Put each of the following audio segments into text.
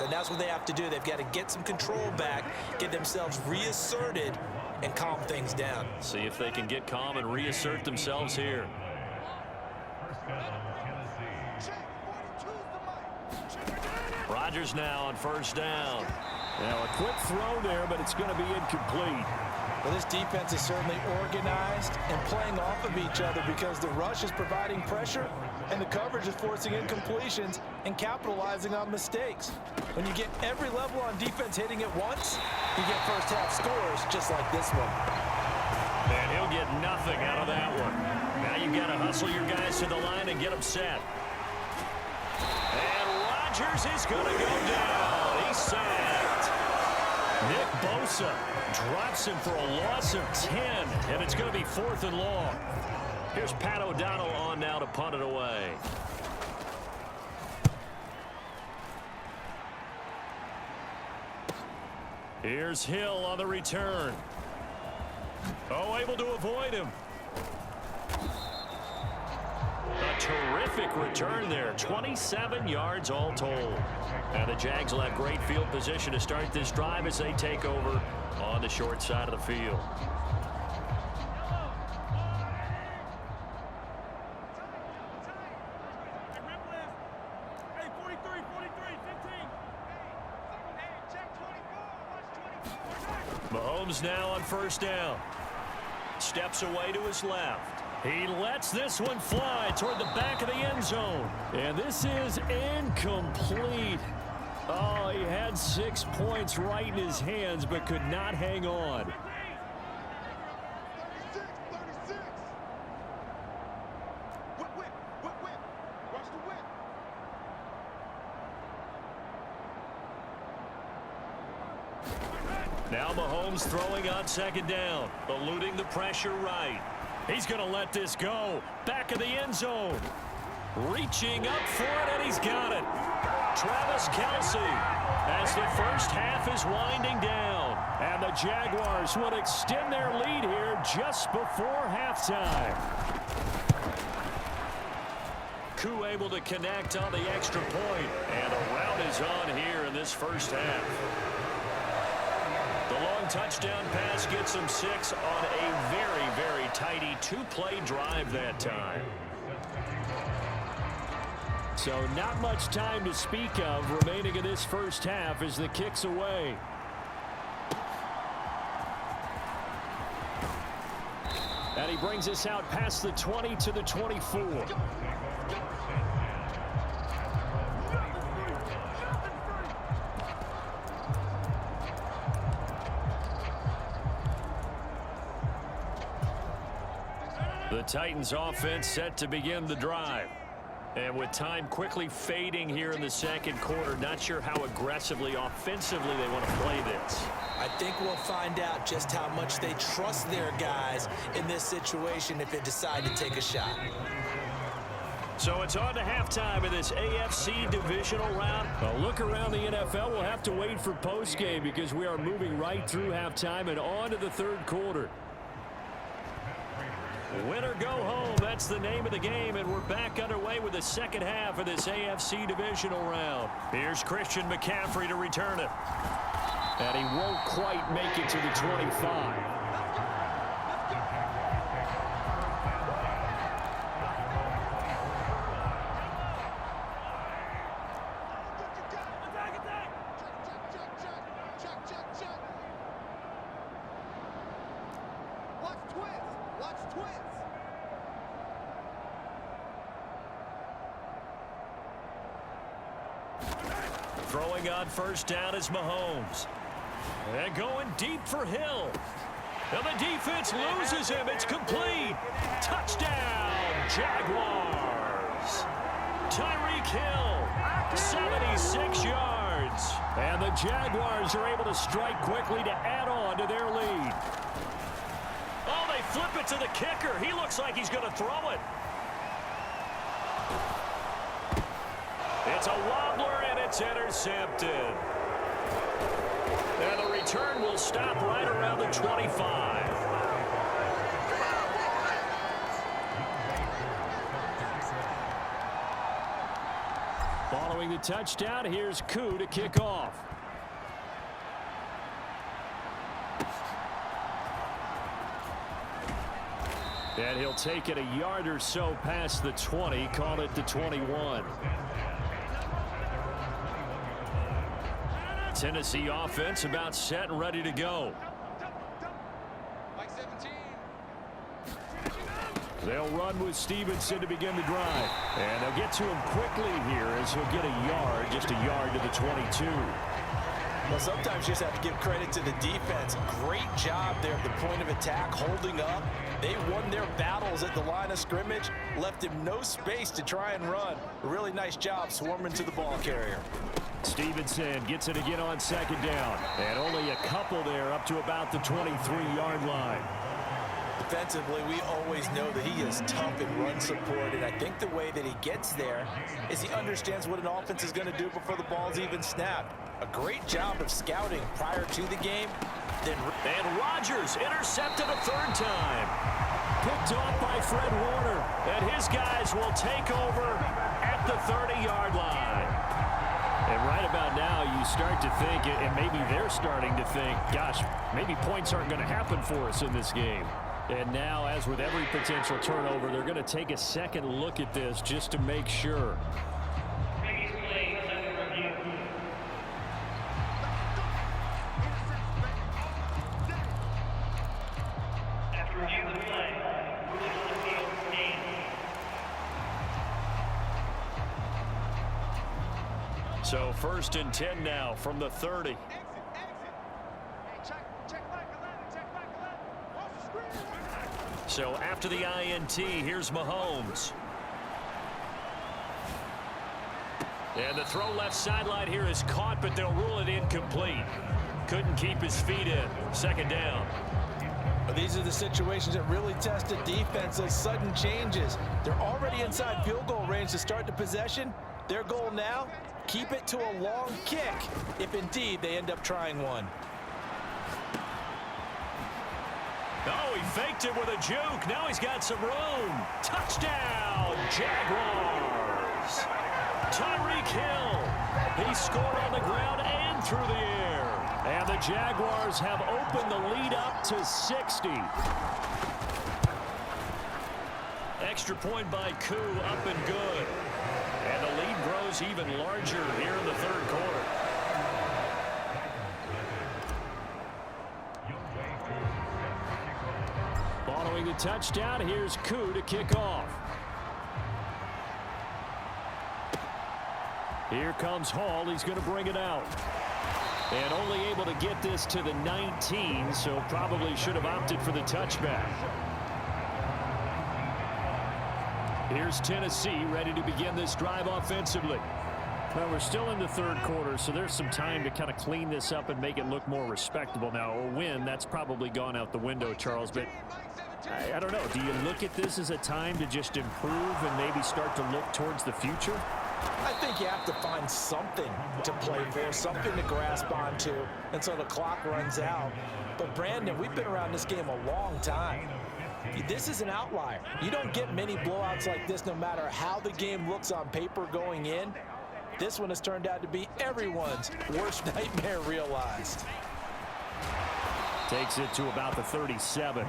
And that's what they have to do. They've got to get some control back, get themselves reasserted, and calm things down. See if they can get calm and reassert themselves here. Rodgers now on first down. Now a quick throw there, but it's going to be incomplete. Well, this defense is certainly organized and playing off of each other because the rush is providing pressure and the coverage is forcing incompletions and capitalizing on mistakes. When you get every level on defense hitting at once, you get first half scores just like this one. And he'll get nothing out of that one. Now you've got to hustle your guys to the line and get them set. And Rodgers is going to go down. He's sacked. Nick Bosa drops him for a loss of 10, and it's going to be 4th and long. Here's Pat O'Donnell on now to punt it away. Here's Hill on the return. Oh, able to avoid him. A terrific return there. 27 yards all told. And the Jags will have great field position to start this drive as they take over on the short side of the field. Mahomes now on first down. Steps away to his left. He lets this one fly toward the back of the end zone. And this is incomplete. Oh, he had 6 points right in his hands, but could not hang on. Now Mahomes throwing on second down, eluding the pressure right. He's going to let this go. Back of the end zone. Reaching up for it, and he's got it. Travis Kelce as the first half is winding down. And the Jaguars would extend their lead here just before halftime. Koo able to connect on the extra point. And a rout is on here in this first half. The long touchdown pass gets him 6 on a very, very tidy 2-play drive that time. So not much time to speak of remaining in this first half as the kick's away. And he brings us out past the 20 to the 24. The Titans offense set to begin the drive. And with time quickly fading here in the second quarter, not sure how aggressively, offensively they want to play this. I think we'll find out just how much they trust their guys in this situation if they decide to take a shot. So it's on to halftime in this AFC divisional round. A look around the NFL, we'll have to wait for postgame because we are moving right through halftime and on to the third quarter. Win or go home, that's the name of the game, and we're back underway with the second half of this AFC divisional round. Here's Christian McCaffrey to return it. And he won't quite make it to the 25. Throwing on first down is Mahomes. And going deep for Hill. And the defense loses him. It's complete. Touchdown, Jaguars. Tyreek Hill, 76 yards. And the Jaguars are able to strike quickly to add on to their lead. Oh, they flip it to the kicker. He looks like he's going to throw it. It's a wobbler, and it's intercepted. And the return will stop right around the 25. Following the a touchdown. Here's Koo to kick off. And he'll take it a yard or so past the 20, call it the 21. Tennessee offense about set and ready to go. They'll run with Stevenson to begin the drive. And they'll get to him quickly here as he'll get a yard, just a yard to the 22. Well, sometimes you just have to give credit to the defense. Great job there at the point of attack, holding up. They won their battles at the line of scrimmage, left him no space to try and run. A really nice job swarming to the ball carrier. Stevenson gets it again on second down. And only a couple there up to about the 23-yard line. Defensively, we always know that he is tough in run support, and I think the way that he gets there is he understands what an offense is going to do before the ball's even snapped. A great job of scouting prior to the game. And Rodgers intercepted a third time. Picked off by Fred Warner. And his guys will take over at the 30-yard line. And right about now, you start to think, and maybe they're starting to think, gosh, maybe points aren't going to happen for us in this game. And now, as with every potential turnover, they're going to take a second look at this just to make sure. So 1st and 10 now from the 30. So after the INT, here's Mahomes. And the throw left sideline here is caught, but they'll rule it incomplete. Couldn't keep his feet in. 2nd down. These are the situations that really test a defense, those sudden changes. They're already inside field goal range to start the possession. Their goal now, keep it to a long kick, if indeed they end up trying one. Oh, he faked it with a juke. Now he's got some room. Touchdown, Jaguars. Tyreek Hill. He scored on the ground and through the air. And the Jaguars have opened the lead up to 60. Extra point by Koo, up and good. And the lead grows even larger here in the 3rd quarter. Following the touchdown, here's Koo to kick off. Here comes Hall. He's going to bring it out. And only able to get this to the 19, so probably should have opted for the touchback. Here's Tennessee ready to begin this drive offensively. Well, we're still in the 3rd quarter, so there's some time to kind of clean this up and make it look more respectable. Now, a win, that's probably gone out the window, Charles, but I don't know. Do you look at this as a time to just improve and maybe start to look towards the future? I think you have to find something to play for, something to grasp onto until the clock runs out. But, Brandon, we've been around this game a long time. This is an outlier. You don't get many blowouts like this no matter how the game looks on paper going in. This one has turned out to be everyone's worst nightmare realized. Takes it to about the 37.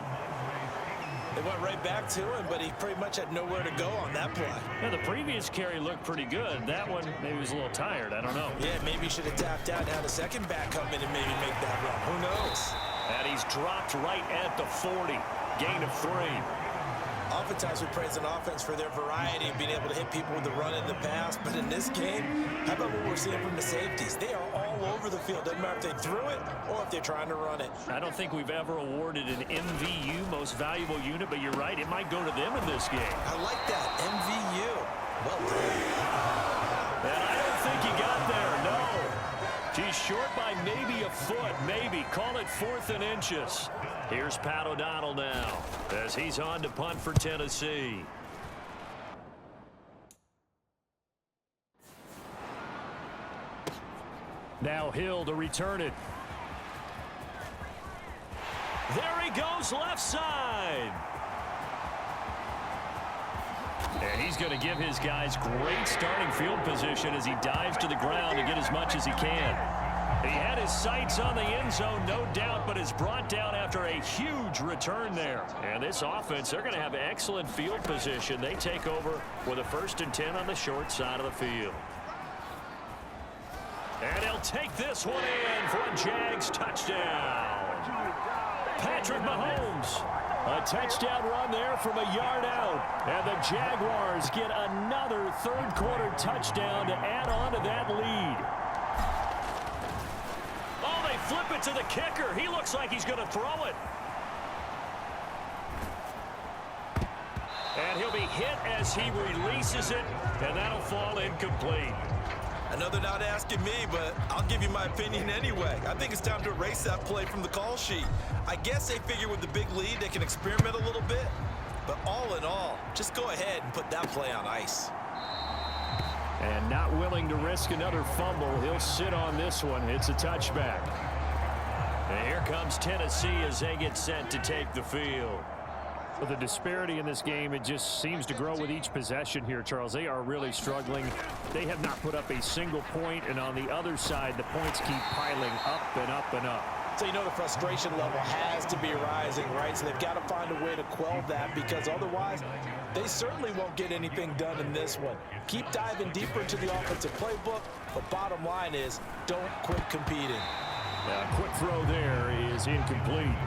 They went right back to him, but he pretty much had nowhere to go on that play. Yeah, the previous carry looked pretty good. That one, maybe he was a little tired. I don't know. Yeah, maybe he should have tapped out and had a second back come in and maybe make that run. Who knows? And he's dropped right at the 40. Gain of 3. Oftentimes we praise an offense for their variety of being able to hit people with the run in the pass, but in this game, how about what we're seeing from the safeties? They are all over the field. Doesn't matter if they threw it or if they're trying to run it. I don't think we've ever awarded an MVU, most valuable unit, but you're right, it might go to them in this game. I like that, MVU. Well done. And I don't think he got there, no. He's short by maybe a foot, maybe. Call it 4th and inches. Here's Pat O'Donnell now as he's on to punt for Tennessee. Now Hill to return it. There he goes, left side. And And he's going to give his guys great starting field position as he dives to the ground to get as much as he can. He had his sights on the end zone, no doubt, but is brought down after a huge return there. And this offense, they're going to have excellent field position. They take over with a 1st and 10 on the short side of the field. And he'll take this one in for a Jags touchdown. Patrick Mahomes. A touchdown run there from a yard out. And the Jaguars get another third-quarter touchdown to add on to that lead. Oh, they flip it to the kicker. He looks like he's going to throw it. And he'll be hit as he releases it, and that'll fall incomplete. I know they're not asking me, but I'll give you my opinion anyway. I think it's time to erase that play from the call sheet. I guess they figure with the big lead they can experiment a little bit. But all in all, just go ahead and put that play on ice. And not willing to risk another fumble, he'll sit on this one. It's a touchback. And here comes Tennessee as they get set to take the field. Well, the disparity in this game, it just seems to grow with each possession here, Charles. They are really struggling. They have not put up a single point, and on the other side, the points keep piling up and up and up. So you know the frustration level has to be rising, right? So they've got to find a way to quell that, because otherwise they certainly won't get anything done in this one. Keep diving deeper into the offensive playbook, but bottom line is don't quit competing. Quick throw there is incomplete.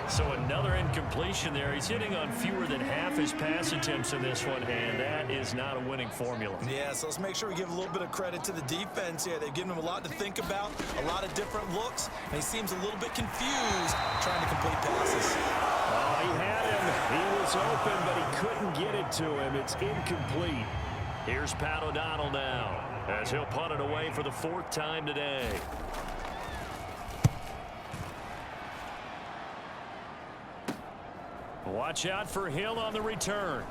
So another incompletion there. He's hitting on fewer than half his pass attempts in this one, and that is not a winning formula. Yeah, so let's make sure we give a little bit of credit to the defense here. They've given him a lot to think about, a lot of different looks, and he seems a little bit confused trying to complete passes. Oh, he had him. He was open, but he couldn't get it to him. It's incomplete. Here's Pat O'Donnell now as he'll punt it away for the 4th time today. Watch out for Hill on the return.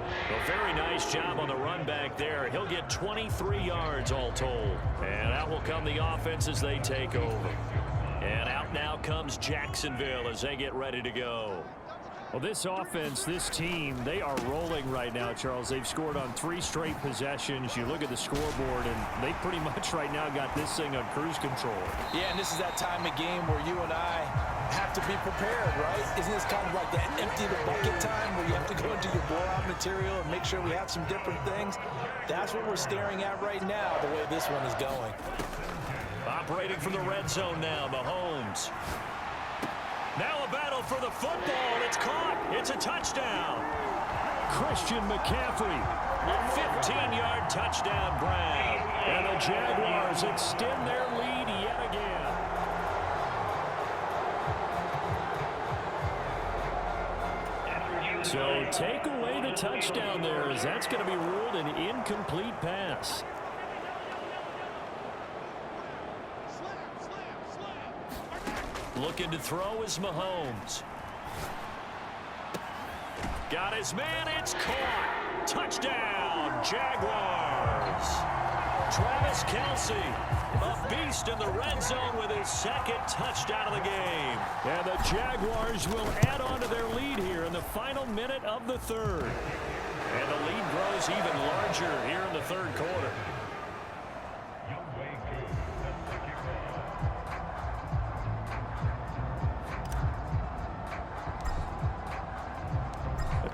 A very nice job on the run back there. He'll get 23 yards all told. And out will come the offense as they take over. And out now comes Jacksonville as they get ready to go. Well, this offense, this team, they are rolling right now, Charles. They've scored on 3 straight possessions. You look at the scoreboard, and they pretty much right now got this thing on cruise control. Yeah, and this is that time of game where you and I have to be prepared, right? Isn't this kind of like that empty the bucket time where you have to go into your blowout material and make sure we have some different things? That's what we're staring at right now, the way this one is going. Operating from the red zone now, Mahomes. Now a battle for the football, and it's caught. It's a touchdown. Christian McCaffrey. A 15-yard touchdown grab. And the Jaguars extend their lead yet again. So take away the touchdown there, as that's going to be ruled an incomplete pass. Looking to throw is Mahomes. Got his man. It's caught. Touchdown, Jaguars. Travis Kelce, a beast in the red zone with his 2nd touchdown of the game. And the Jaguars will add on to their lead here in the final minute of the 3rd. And the lead grows even larger here in the 3rd quarter.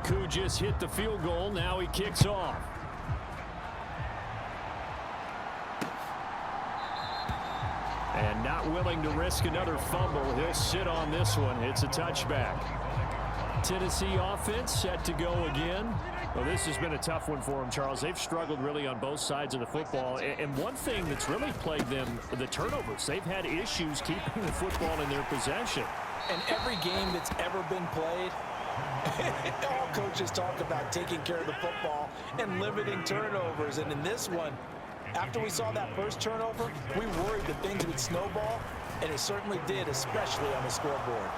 Koo just hit the field goal. Now he kicks off. And not willing to risk another fumble. He'll sit on this one. It's a touchback. Tennessee offense set to go again. Well, this has been a tough one for them, Charles. They've struggled really on both sides of the football. And one thing that's really plagued them, the turnovers. They've had issues keeping the football in their possession. And every game that's ever been played, all coaches talk about taking care of the football and limiting turnovers. And in this one, after we saw that first turnover, we worried that things would snowball, and it certainly did, especially on the scoreboard.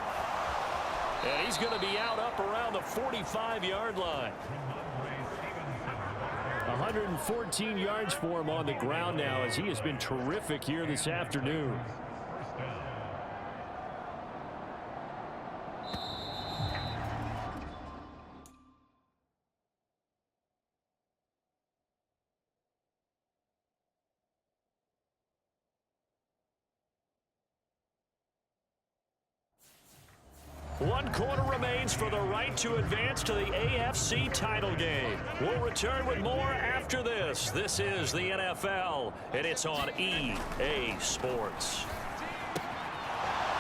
And he's going to be out up around the 45-yard line. 114 yards for him on the ground now, as he has been terrific here this afternoon. 1 quarter remains for the right to advance to the AFC title game. We'll return with more after this. This is the NFL, and it's on EA Sports.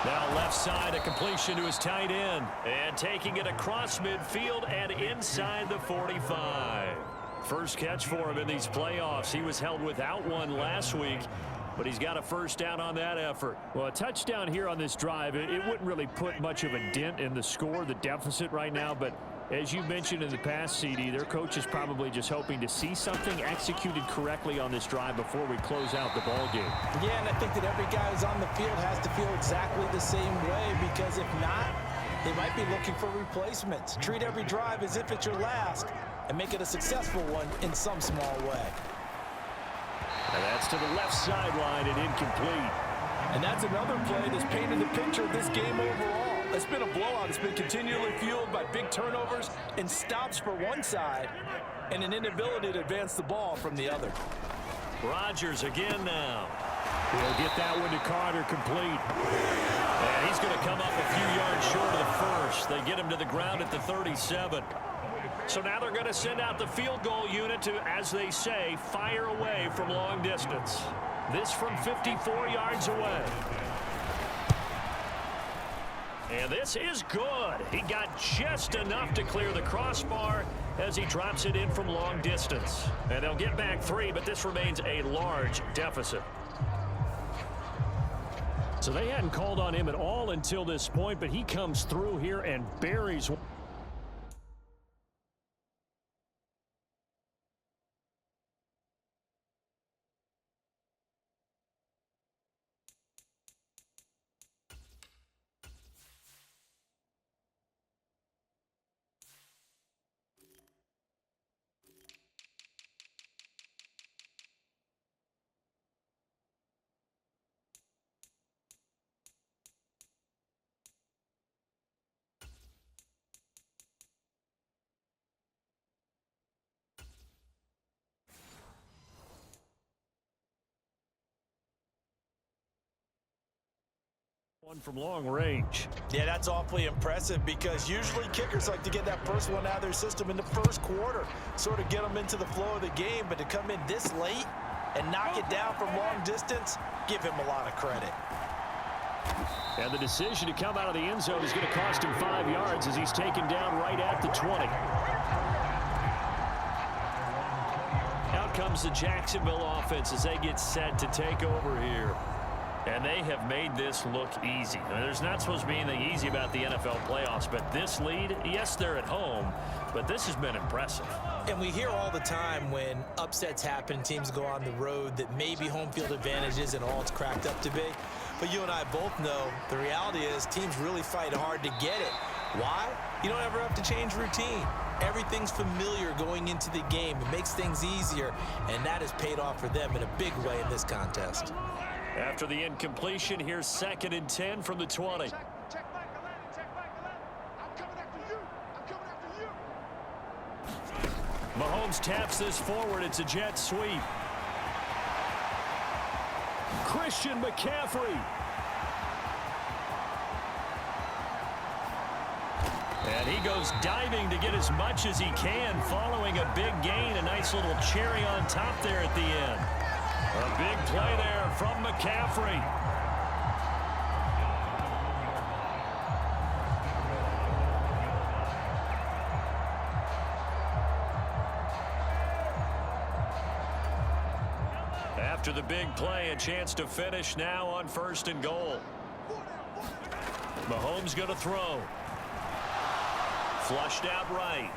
Now left side, a completion to his tight end. And taking it across midfield and inside the 45. First catch for him in these playoffs. He was held without one last week, but he's got a first down on that effort. Well, a touchdown here on this drive, it wouldn't really put much of a dent in the score, the deficit right now, but as you mentioned in the past, CD, their coach is probably just hoping to see something executed correctly on this drive before we close out the ball game. Yeah, and I think that every guy who's on the field has to feel exactly the same way, because if not, they might be looking for replacements. Treat every drive as if it's your last and make it a successful one in some small way. And that's to the left sideline and incomplete. And that's another play that's painted the picture of this game overall. It's been a blowout. It's been continually fueled by big turnovers and stops for one side and an inability to advance the ball from the other. Rodgers again now. He'll get that one to Carter, complete. And he's going to come up a few yards short of the first. They get him to the ground at the 37. So now they're going to send out the field goal unit to, as they say, fire away from long distance. This from 54 yards away. And this is good. He got just enough to clear the crossbar as he drops it in from long distance. And they'll get back 3, but this remains a large deficit. So they hadn't called on him at all until this point, but he comes through here and buries one. One from long range. Yeah, that's awfully impressive, because usually kickers like to get that first one out of their system in the first quarter, sort of get them into the flow of the game. But to come in this late and knock it down from long distance, give him a lot of credit. And the decision to come out of the end zone is going to cost him 5 yards as he's taken down right at the 20. Out comes the Jacksonville offense as they get set to take over here. And they have made this look easy. I mean, there's not supposed to be anything easy about the NFL playoffs, but this lead, yes, they're at home, but this has been impressive. And we hear all the time when upsets happen, teams go on the road, that maybe home field advantage isn't all it's cracked up to be. But you and I both know the reality is teams really fight hard to get it. Why? You don't ever have to change routine. Everything's familiar going into the game. It makes things easier, and that has paid off for them in a big way in this contest. After the incompletion, here's 2nd and 10 from the 20. Mahomes taps this forward. It's a jet sweep. Christian McCaffrey. And he goes diving to get as much as he can following a big gain. A nice little cherry on top there at the end. A big play there from McCaffrey. After the big play, a chance to finish now on 1st and goal. Mahomes going to throw. Flushed out right.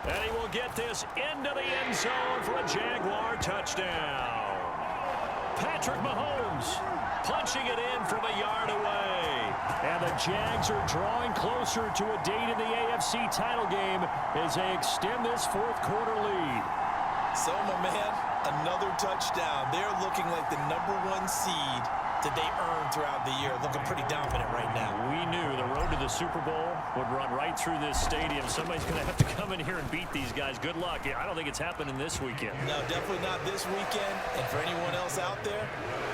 And he will get this into the end zone for a Jaguar touchdown. Patrick Mahomes punching it in from a yard away. And the Jags are drawing closer to a date in the AFC title game as they extend this 4th quarter lead. So, my man, another touchdown. They're looking like the #1 seed that they earned throughout the year. Looking pretty dominant right now. We knew the road to the Super Bowl would run right through this stadium. Somebody's going to have to come in here and beat these guys. Good luck. I don't think it's happening this weekend. No, definitely not this weekend. And for anyone else out there,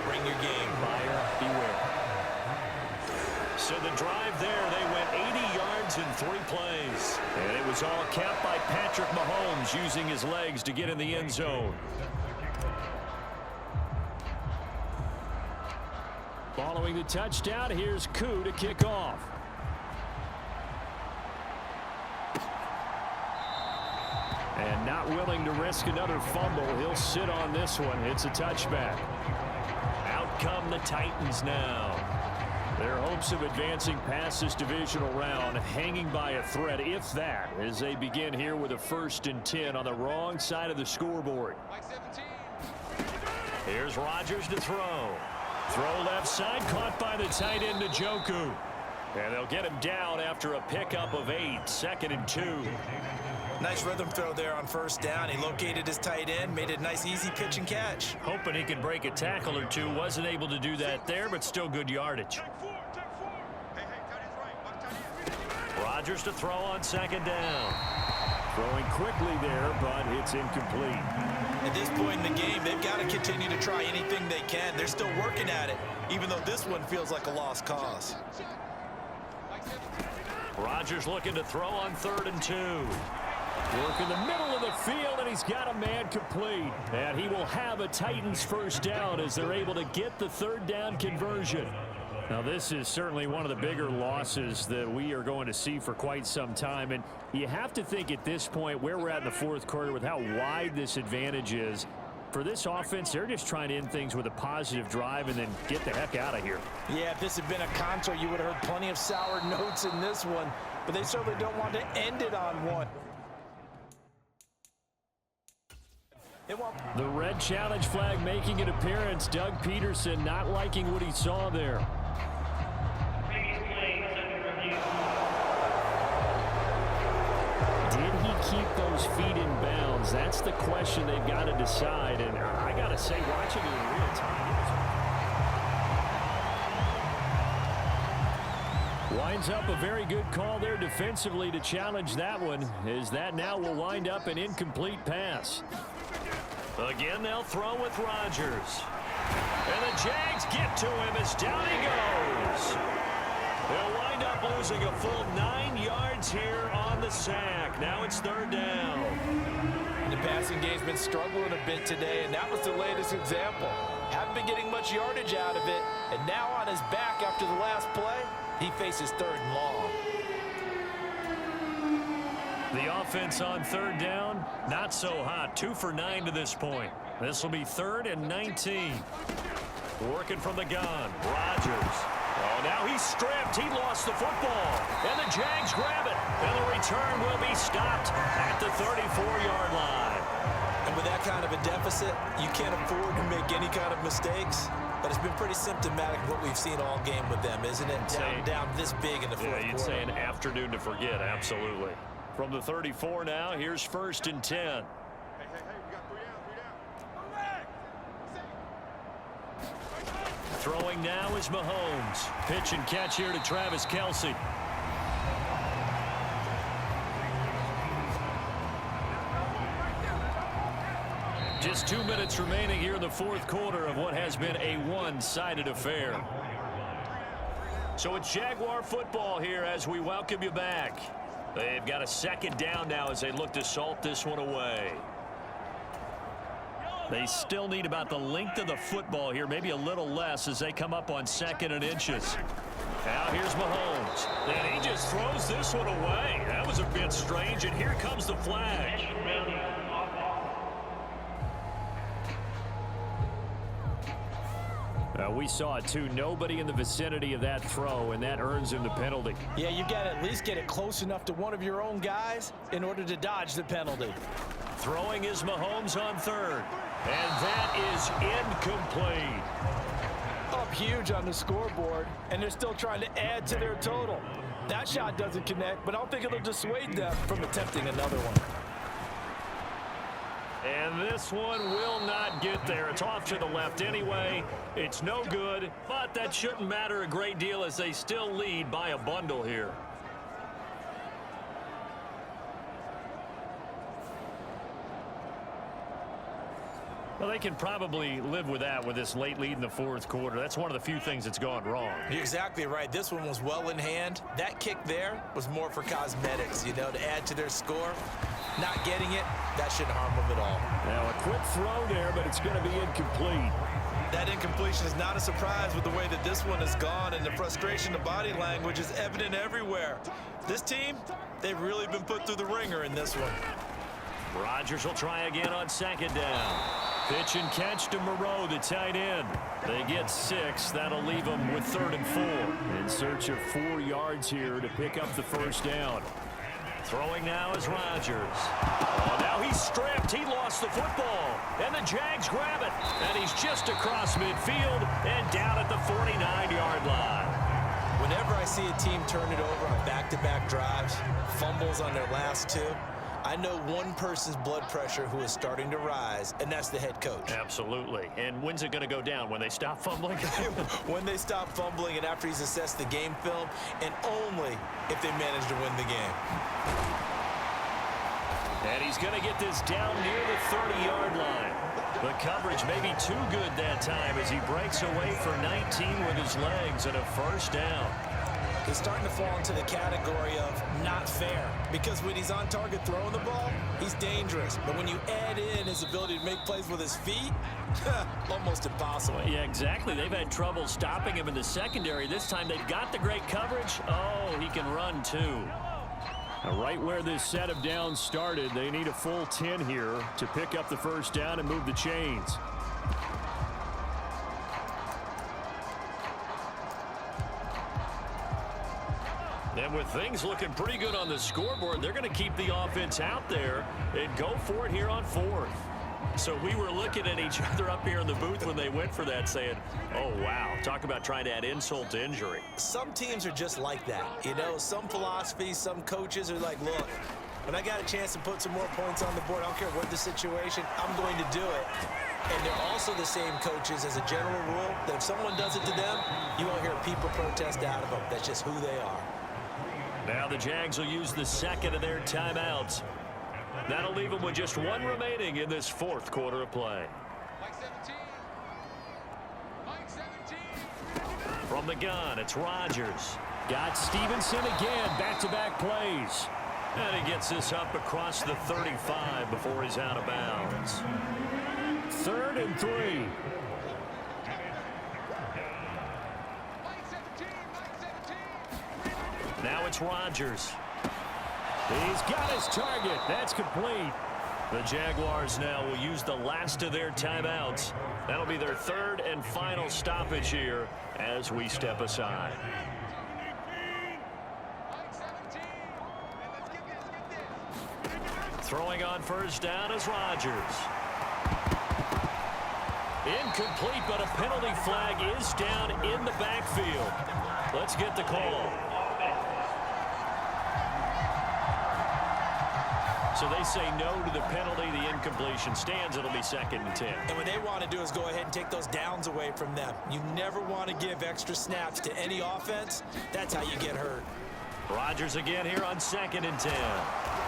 bring your game. Buyer beware. So the drive there, they went 80 yards in 3 plays. And it was all capped by Patrick Mahomes using his legs to get in the end zone. Following the touchdown, here's Koo to kick off. And not willing to risk another fumble, he'll sit on this one. It's a touchback. Out come the Titans now. Their hopes of advancing past this divisional round hanging by a thread, if that, as they begin here with a 1st and 10 on the wrong side of the scoreboard. Here's Rodgers to throw. Throw left side, caught by the tight end Njoku. And they'll get him down after a pickup of 8, 2nd and 2. Nice rhythm throw there on 1st down. He located his tight end, made a nice easy pitch and catch. Hoping he could break a tackle or two. Wasn't able to do that there, but still good yardage. Rodgers to throw on 2nd down. Throwing quickly there, but it's incomplete. At this point in the game, they've got to continue to try anything they can. They're still working at it, even though this one feels like a lost cause. Rodgers looking to throw on 3rd and 2. Work in the middle of the field, and he's got a man complete. And he will have a Titans 1st down as they're able to get the 3rd down conversion. Now, this is certainly one of the bigger losses that we are going to see for quite some time. And you have to think at this point where we're at in the 4th quarter with how wide this advantage is. For this offense, they're just trying to end things with a positive drive and then get the heck out of here. Yeah, if this had been a contour, you would have heard plenty of sour notes in this one. But they certainly don't want to end it on one. The red challenge flag making an appearance. Doug Peterson not liking what he saw there. Did he keep those feet in bounds? That's the question they've got to decide. And I got to say, watching it in real time, winds up a very good call there defensively to challenge that one, as that now will wind up an incomplete pass. Again, they'll throw with Rodgers. And the Jags get to him as down he goes. They'll wind up losing a full 9 yards here on the sack. Now it's 3rd down. The passing game's been struggling a bit today, and that was the latest example. Haven't been getting much yardage out of it, and now on his back after the last play, he faces 3rd and long. The offense on 3rd down, not so hot. 2 for 9 to this point. This will be 3rd and 19. Working from the gun, Rodgers. Oh, now he's stripped. He lost the football. And the Jags grab it. And the return will be stopped at the 34-yard line. And with that kind of a deficit, you can't afford to make any kind of mistakes. But it's been pretty symptomatic of what we've seen all game with them, isn't it? Down this big in the 4th quarter. Yeah, you'd say an afternoon to forget, absolutely. From the 34 now, here's 1st and 10. We got 3 down. Throwing now is Mahomes. Pitch and catch here to Travis Kelce. Just 2 minutes remaining here in the 4th quarter of what has been a one-sided affair. So it's Jaguar football here as we welcome you back. They've got a 2nd down now as they look to salt this one away. They still need about the length of the football here, maybe a little less as they come up on 2nd and inches. Now here's Mahomes. And he just throws this one away. That was a bit strange, and here comes the flag. We saw it too. Nobody in the vicinity of that throw, and that earns him the penalty. Yeah, you got to at least get it close enough to one of your own guys in order to dodge the penalty. Throwing is Mahomes on 3rd. And that is incomplete. Up huge on the scoreboard, and they're still trying to add to their total. That shot doesn't connect, but I don't think it'll dissuade them from attempting another one. And this one will not get there. It's off to the left anyway. It's no good, but that shouldn't matter a great deal as they still lead by a bundle here. Well, they can probably live with that with this late lead in the fourth quarter. That's one of the few things that's gone wrong. You're exactly right. This one was well in hand. That kick there was more for cosmetics, to add to their score. Not getting it, that shouldn't harm them at all. Now, a quick throw there, but it's going to be incomplete. That incompletion is not a surprise with the way that this one has gone, and the frustration of body language is evident everywhere. This team, they've really been put through the ringer in this one. Rodgers will try again on second down. Pitch and catch to Moreau, the tight end. They get 6. That'll leave them with 3rd and 4. In search of 4 yards here to pick up the first down. Throwing now is Rodgers. Oh, now he's stripped. He lost the football. And the Jags grab it. And he's just across midfield and down at the 49-yard line. Whenever I see a team turn it over on back-to-back drives, fumbles on their last 2, I know one person's blood pressure who is starting to rise, and that's the head coach. Absolutely. And when's it going to go down? When they stop fumbling? When they stop fumbling and after he's assessed the game film, and only if they manage to win the game. And he's going to get this down near the 30-yard line. The coverage may be too good that time as he breaks away for 19 with his legs and a first down. He's starting to fall into the category of not fair, because when he's on target throwing the ball, he's dangerous. But when you add in his ability to make plays with his feet, almost impossible. Yeah, exactly. They've had trouble stopping him in the secondary. This time they've got the great coverage. Oh, he can run too. Now, right where this set of downs started, they need a full 10 here to pick up the first down and move the chains. And with things looking pretty good on the scoreboard, they're going to keep the offense out there and go for it here on 4th. So we were looking at each other up here in the booth when they went for that saying, oh, wow, talk about trying to add insult to injury. Some teams are just like that. Some philosophies, some coaches are like, look, when I got a chance to put some more points on the board, I don't care what the situation, I'm going to do it. And they're also the same coaches as a general rule that if someone does it to them, you won't hear people protest out of them. That's just who they are. Now the Jags will use the second of their timeouts. That'll leave them with just 1 remaining in this 4th quarter of play. From the gun, it's Rodgers. Got Stevenson again, back-to-back plays. And he gets this up across the 35 before he's out of bounds. 3rd and 3. Now it's Rodgers. He's got his target. That's complete. The Jaguars now will use the last of their timeouts. That'll be their 3rd and final stoppage here as we step aside. Throwing on first down is Rodgers. Incomplete, but a penalty flag is down in the backfield. Let's get the call. So they say no to the penalty. The incompletion stands. It'll be 2nd and 10. And what they want to do is go ahead and take those downs away from them. You never want to give extra snaps to any offense. That's how you get hurt. Rodgers again here on 2nd and 10.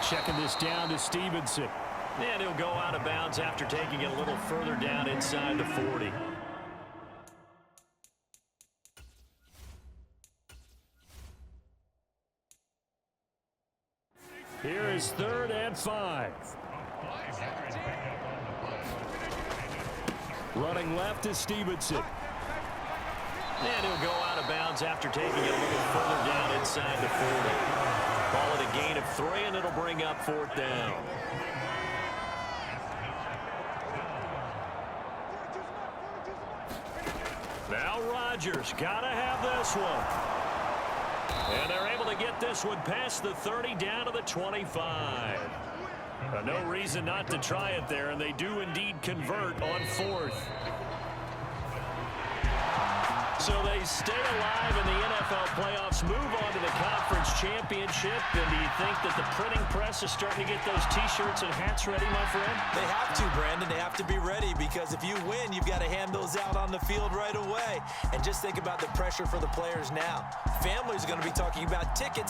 Checking this down to Stevenson. And he'll go out of bounds after taking it a little further down inside the 40. Here is 3rd and 5. Running left is Stevenson. And he'll go out of bounds after taking it a little further down inside the 40. Call it a gain of 3, and it'll bring up 4th down. Now Rodgers got to have this one. And they're able to get this one past the 30 down to the 25. No reason not to try it there, and they do indeed convert on 4th. So they stay alive in the NFL playoffs, move on to the conference championship. And do you think that the printing press is starting to get those T-shirts and hats ready, my friend? They have to, Brandon. They have to be ready, because if you win, you've got to hand those out on the field right away. And just think about the pressure for the players now. Families are going to be talking about tickets